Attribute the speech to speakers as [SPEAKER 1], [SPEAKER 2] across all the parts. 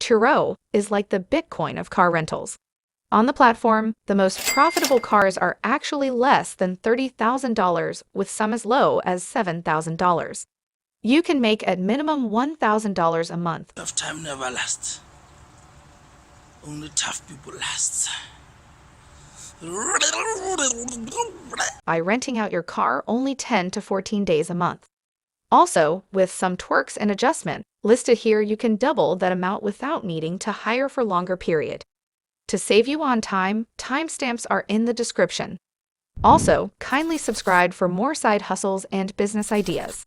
[SPEAKER 1] Turo is like the Bitcoin of car rentals. On the platform, the most profitable cars are actually less than $30,000, with some as low as $7,000. You can make at minimum $1,000 a month.
[SPEAKER 2] Tough time never lasts. Only tough people last.
[SPEAKER 1] By renting out your car only 10 to 14 days a month. Also, with some twerks and adjustment listed here, you can double that amount without needing to hire for longer period. To save you on time, timestamps are in the description. Also, kindly subscribe for more side hustles and business ideas.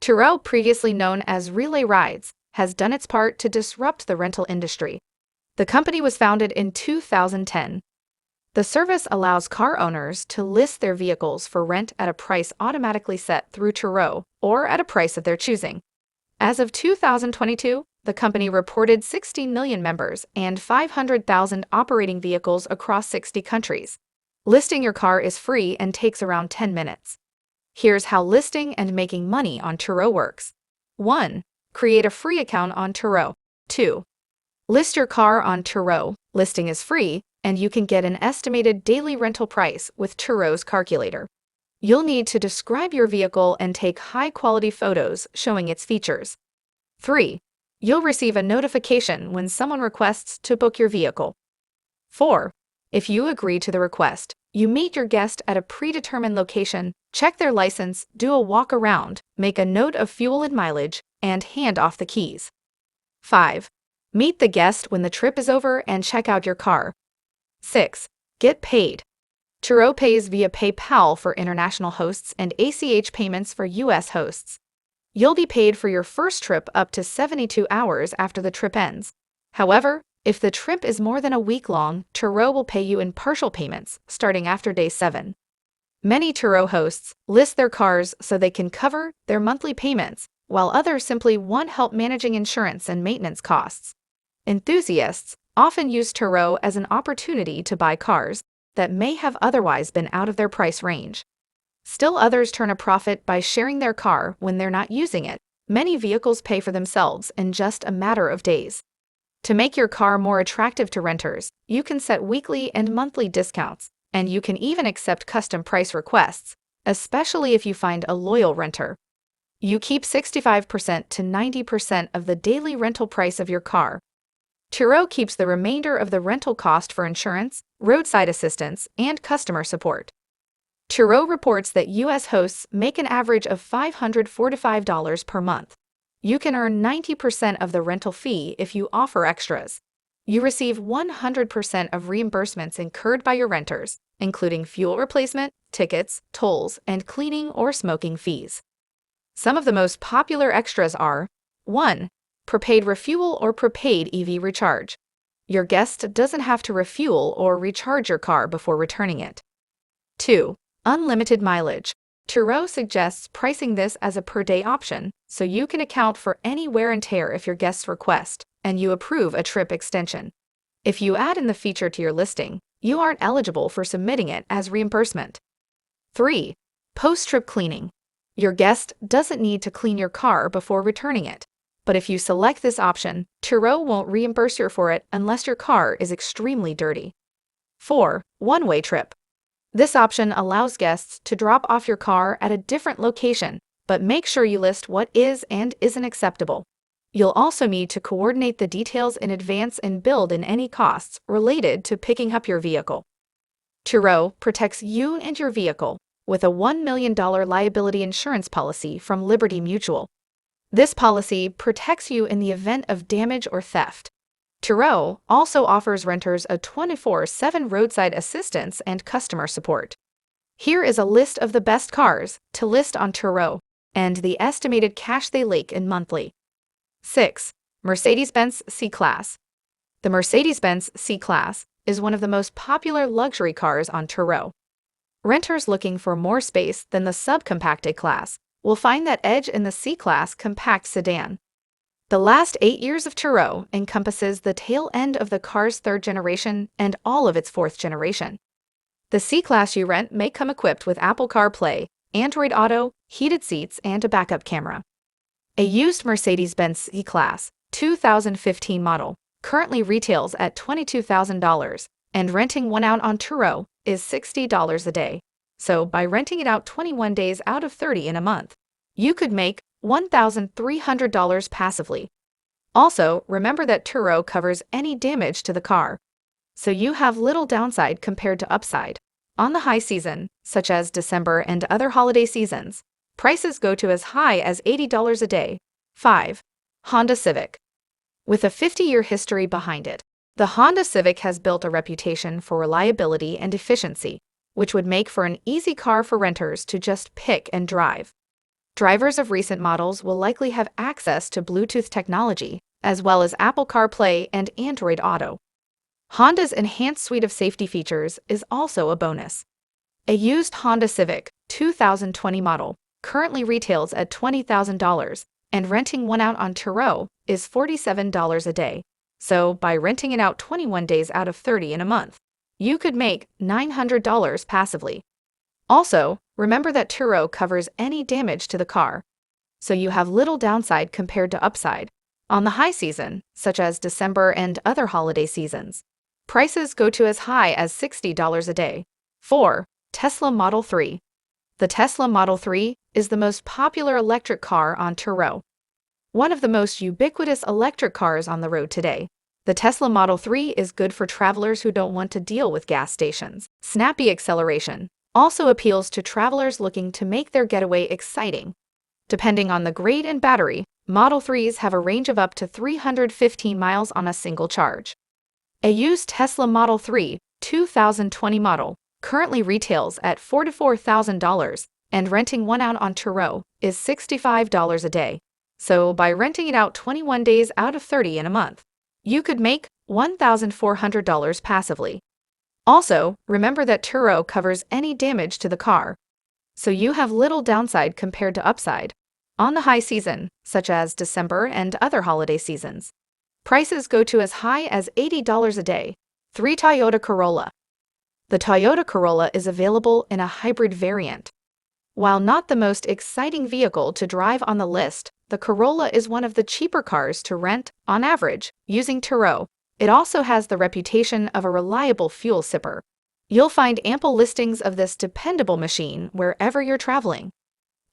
[SPEAKER 1] Turo, previously known as Relay Rides, has done its part to disrupt the rental industry. The company was founded in 2010. The service allows car owners to list their vehicles for rent at a price automatically set through Turo or at a price of their choosing. As of 2022, the company reported 16 million members and 500,000 operating vehicles across 60 countries. Listing your car is free and takes around 10 minutes. Here's how listing and making money on Turo works. 1. Create a free account on Turo. 2. List your car on Turo. Listing is free, and you can get an estimated daily rental price with Turo's calculator. You'll need to describe your vehicle and take high-quality photos showing its features. 3. You'll receive a notification when someone requests to book your vehicle. 4. If you agree to the request, you meet your guest at a predetermined location, check their license, do a walk-around, make a note of fuel and mileage, and hand off the keys. 5. Meet the guest when the trip is over and check out your car. 6. Get paid. Turo pays via PayPal for international hosts and ACH payments for US hosts. You'll be paid for your first trip up to 72 hours after the trip ends. However, if the trip is more than a week long, Turo will pay you in partial payments starting after day 7. Many Turo hosts list their cars so they can cover their monthly payments, while others simply want help managing insurance and maintenance costs. Enthusiasts often use Turo as an opportunity to buy cars that may have otherwise been out of their price range. Still others turn a profit by sharing their car when they're not using it. Many vehicles pay for themselves in just a matter of days. To make your car more attractive to renters, you can set weekly and monthly discounts, and you can even accept custom price requests, especially if you find a loyal renter. You keep 65% to 90% of the daily rental price of your car. Turo keeps the remainder of the rental cost for insurance, roadside assistance, and customer support. Turo reports that US hosts make an average of $545 per month. You can earn 90% of the rental fee if you offer extras. You receive 100% of reimbursements incurred by your renters, including fuel replacement, tickets, tolls, and cleaning or smoking fees. Some of the most popular extras are: 1. Prepaid refuel or prepaid EV recharge. Your guest doesn't have to refuel or recharge your car before returning it. 2. Unlimited mileage. Turo suggests pricing this as a per-day option, so you can account for any wear and tear if your guests request, and you approve a trip extension. If you add in the feature to your listing, you aren't eligible for submitting it as reimbursement. 3. Post-trip cleaning. Your guest doesn't need to clean your car before returning it. But if you select this option, Turo won't reimburse you for it unless your car is extremely dirty. 4. One-way trip. This option allows guests to drop off your car at a different location, but make sure you list what is and isn't acceptable. You'll also need to coordinate the details in advance and build in any costs related to picking up your vehicle. Turo protects you and your vehicle with a $1 million liability insurance policy from Liberty Mutual. This policy protects you in the event of damage or theft. Turo also offers renters a 24/7 roadside assistance and customer support. Here is a list of the best cars to list on Turo and the estimated cash they make in monthly. 6. Mercedes-Benz C-Class. The Mercedes-Benz C-Class is one of the most popular luxury cars on Turo. Renters looking for more space than the subcompacted class will find that edge in the C-Class compact sedan. The last 8 years of Turo encompasses the tail end of the car's 3rd generation and all of its 4th generation. The C-Class you rent may come equipped with Apple CarPlay, Android Auto, heated seats, and a backup camera. A used Mercedes-Benz C-Class, 2015 model, currently retails at $22,000, and renting one out on Turo is $60 a day. So by renting it out 21 days out of 30 in a month, you could make $1,300 passively. Also, remember that Turo covers any damage to the car, so you have little downside compared to upside. On the high season, such as December and other holiday seasons, prices go to as high as $80 a day. 5. Honda Civic. With a 50-year history behind it, the Honda Civic has built a reputation for reliability and efficiency, which would make for an easy car for renters to just pick and drive. Drivers of recent models will likely have access to Bluetooth technology, as well as Apple CarPlay and Android Auto. Honda's enhanced suite of safety features is also a bonus. A used Honda Civic 2020 model currently retails at $20,000, and renting one out on Turo is $47 a day. So by renting it out 21 days out of 30 in a month, you could make $900 passively. Also, remember that Turo covers any damage to the car, so you have little downside compared to upside. On the high season, such as December and other holiday seasons, prices go to as high as $60 a day. 4. Tesla Model 3. The Tesla Model 3 is the most popular electric car on Turo. One of the most ubiquitous electric cars on the road today, the Tesla Model 3 is good for travelers who don't want to deal with gas stations. Snappy acceleration also appeals to travelers looking to make their getaway exciting. Depending on the grade and battery, Model 3s have a range of up to 315 miles on a single charge. A used Tesla Model 3 2020 model currently retails at $44,000, and renting one out on Turo is $65 a day. So by renting it out 21 days out of 30 in a month, you could make $1,400 passively. Also, remember that Turo covers any damage to the car, so you have little downside compared to upside. On the high season, such as December and other holiday seasons, prices go to as high as $80 a day. 3. Toyota Corolla. The Toyota Corolla is available in a hybrid variant. While not the most exciting vehicle to drive on the list, the Corolla is one of the cheaper cars to rent, on average, using Turo. It also has the reputation of a reliable fuel sipper. You'll find ample listings of this dependable machine wherever you're traveling.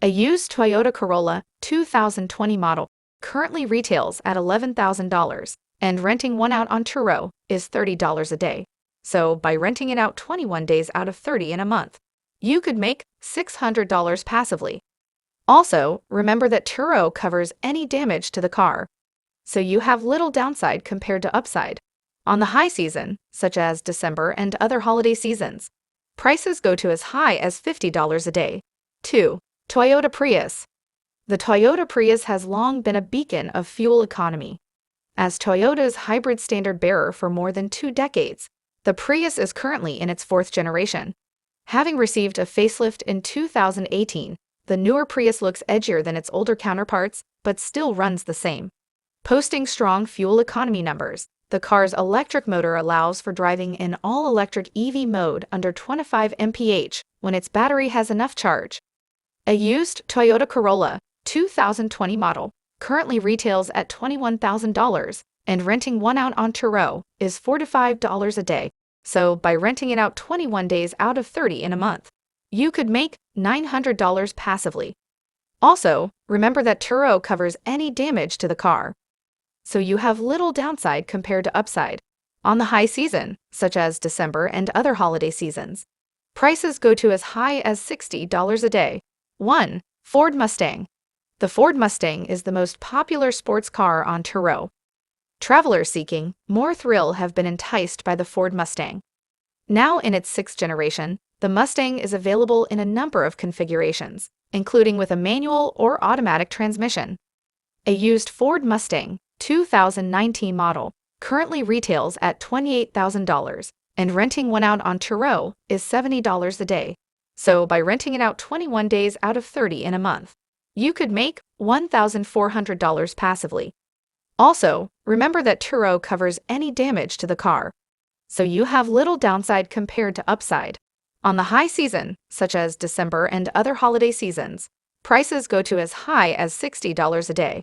[SPEAKER 1] A used Toyota Corolla 2020 model currently retails at $11,000, and renting one out on Turo is $30 a day. So by renting it out 21 days out of 30 in a month, you could make $600 passively. Also, remember that Turo covers any damage to the car, so you have little downside compared to upside. On the high season, such as December and other holiday seasons, prices go to as high as $50 a day. 2. Toyota Prius. The Toyota Prius has long been a beacon of fuel economy. As Toyota's hybrid standard bearer for more than 2 decades, the Prius is currently in its 4th generation. Having received a facelift in 2018, the newer Prius looks edgier than its older counterparts, but still runs the same. Posting strong fuel economy numbers, the car's electric motor allows for driving in all-electric EV mode under 25 mph when its battery has enough charge. A used Toyota Corolla 2020 model currently retails at $21,000, and renting one out on Turo is $45 a day. So by renting it out 21 days out of 30 in a month, you could make $900 passively. Also, remember that Turo covers any damage to the car, so you have little downside compared to upside. On the high season, such as December and other holiday seasons, prices go to as high as $60 a day. 1. Ford Mustang. The Ford Mustang is the most popular sports car on Turo. Travelers seeking more thrill have been enticed by the Ford Mustang. Now in its 6th generation, the Mustang is available in a number of configurations, including with a manual or automatic transmission. A used Ford Mustang 2019 model currently retails at $28,000, and renting one out on Turo is $70 a day. So by renting it out 21 days out of 30 in a month, you could make $1,400 passively. Also, remember that Turo covers any damage to the car, so you have little downside compared to upside. On the high season, such as December and other holiday seasons, prices go to as high as $60 a day.